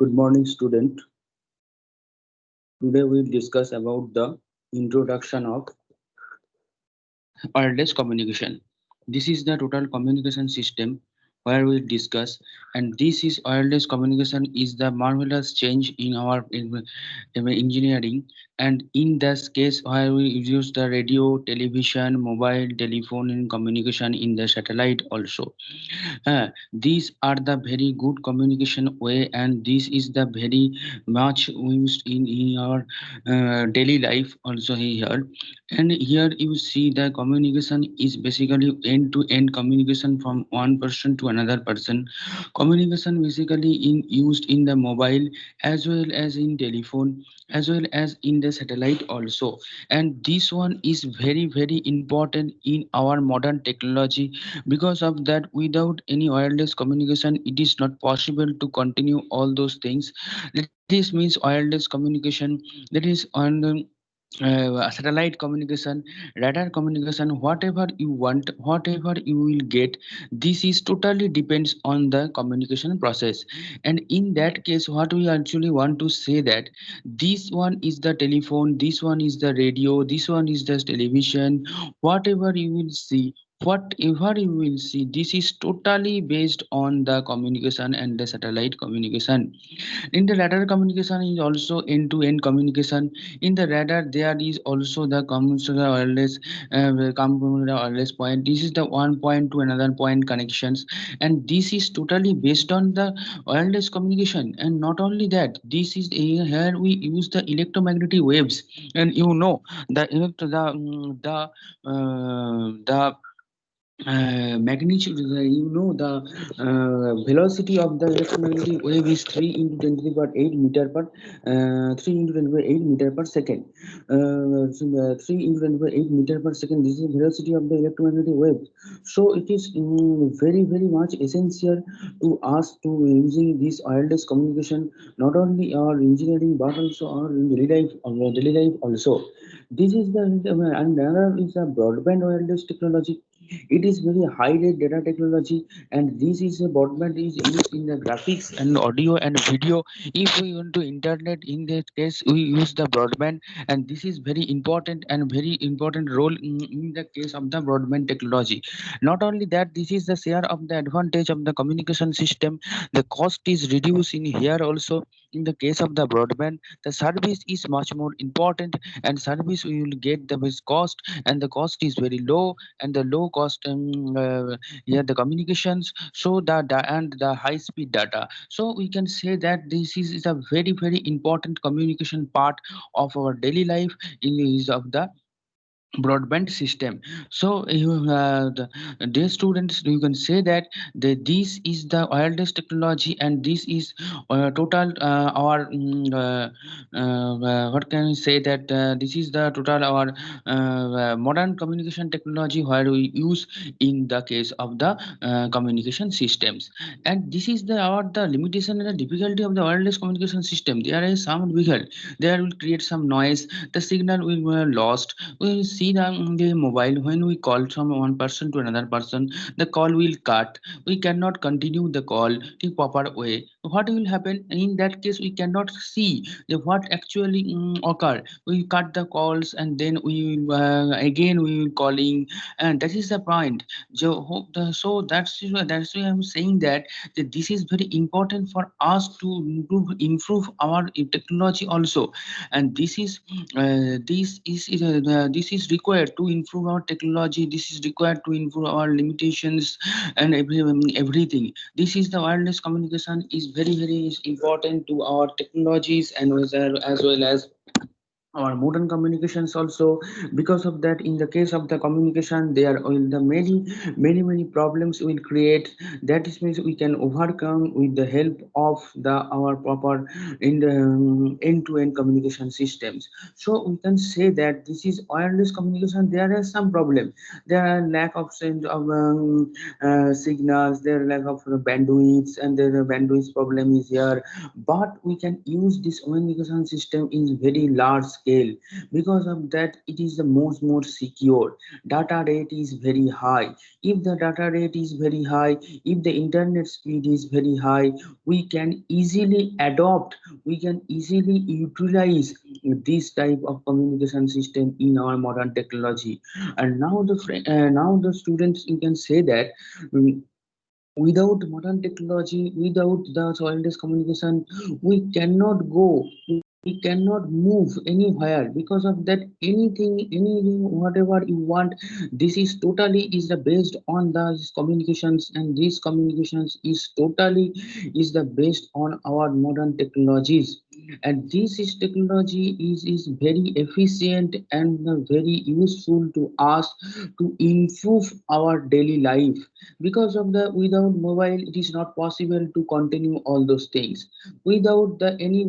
Good morning, student. Today we'll discuss about the introduction of wireless communication. This is the total communication system where we discuss, and this is wireless communication is the marvelous change in our engineering. And in this case, where we use the radio, television, mobile, telephone, and communication in the satellite also. These are the very good communication way, and this is the very much used in our daily life also here. And here you see the communication is basically end to end communication from one person to another person. Communication basically in used in the mobile as well as in telephone as well as in the satellite also. And this one is very important in our modern technology. Because of that, without any wireless communication it is not possible to continue all those things. This means wireless communication, that is on satellite communication, radar communication, whatever you want, whatever you will get, this is totally depends on the communication process. And in that case, what we actually want to say that this one is the telephone, this one is the radio, this one is the television, whatever you will see, whatever you will see, this is totally based on the communication and the satellite communication. In the radar communication is also end-to-end communication. In the radar, there is also the communication wireless point. This is the one point to another point connections, and this is totally based on the wireless communication. And not only that, this is here we use the electromagnetic waves, and you know the magnitude, the velocity of the electromagnetic wave is 3 into 10 to the power 8 meter per 3 into 10 to the power 8 meter per second. 3 into 10 to the power 8 meter per second, this is the velocity of the electromagnetic wave. So it is very much essential to us to using this wireless communication, not only our engineering but also our daily life also. This is the and another is a broadband wireless technology. It is very high rate data technology, and this is a broadband is used in the graphics and audio and video. If we want to internet, in that case we use the broadband, and this is very important role in the case of the broadband technology. Not only that, this is the share of the advantage of the communication system. The cost is reduced in here also. In the case of the broadband, the service is much more important, and service we will get the best cost, and the cost is very low, and the low cost yeah, the communications, so and the high speed data. So we can say that this is a very important communication part of our daily life in use of the broadband system. So dear students, you can say that this is the wireless technology, and this is total our what can we say that this is the total our modern communication technology where we use in the case of the communication systems. And this is the our the limitation and the difficulty of the wireless communication system. There is sound vehicle, there will create some noise, the signal will be lost. We see the mobile, when we call from one person to another person, the call will cut, we cannot continue the call in proper way. What will happen in that case? We cannot see what actually occur. We cut the calls, and then we again we will calling, and that is the point. So that's why I'm saying that this is very important for us to improve our technology also. And this is required to improve our technology, this is required to improve our limitations and everything. This is the wireless communication is very important to our technologies, and as well as our modern communications also. Because of that, in the case of the communication, there will the many problems will create. That is means we can overcome with the help of the our proper in the end-to-end communication systems. So we can say that this is wireless communication. There is some problem, there are lack of sense of signals, there are lack of bandwidths, and the bandwidth problem is here. But we can use this communication system in very large scale. Because of that, it is the most more secure. Data rate is very high. If the data rate is very high, if the internet speed is very high, we can easily adopt, we can easily utilize this type of communication system in our modern technology. And now now the students, you can say that um, without modern technology, without the wireless communication, we cannot go, we cannot move anywhere. Because of that, anything whatever you want, this is totally is the based on the communications, and these communications is totally is the based on our modern technologies. And this is technology is very efficient and very useful to us to improve our daily life. Because of the without mobile, it is not possible to continue all those things. Without the any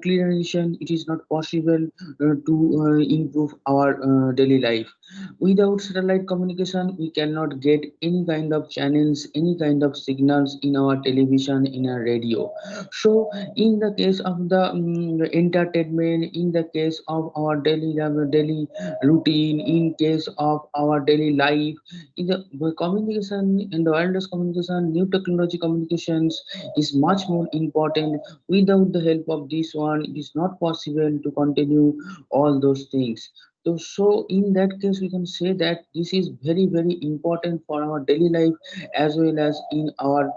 clearation, it is not possible to improve our daily life. Without satellite communication, we cannot get any kind of channels, any kind of signals in our television, in our radio. So in the case of the entertainment, in the case of our daily routine, in case of our daily life, in the communication, in the wireless communication, new technology communications is much more important. Without the help of this one, it is not possible to continue all those things. So in that case, we can say that this is very important for our daily life, as well as in our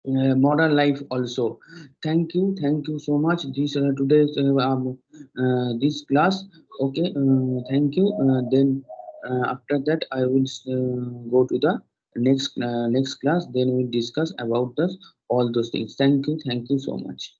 modern life also. Thank you so much. This today's this class. Okay, thank you. Then after that, I will go to the next class. Then we'll discuss about this all those things. Thank you so much.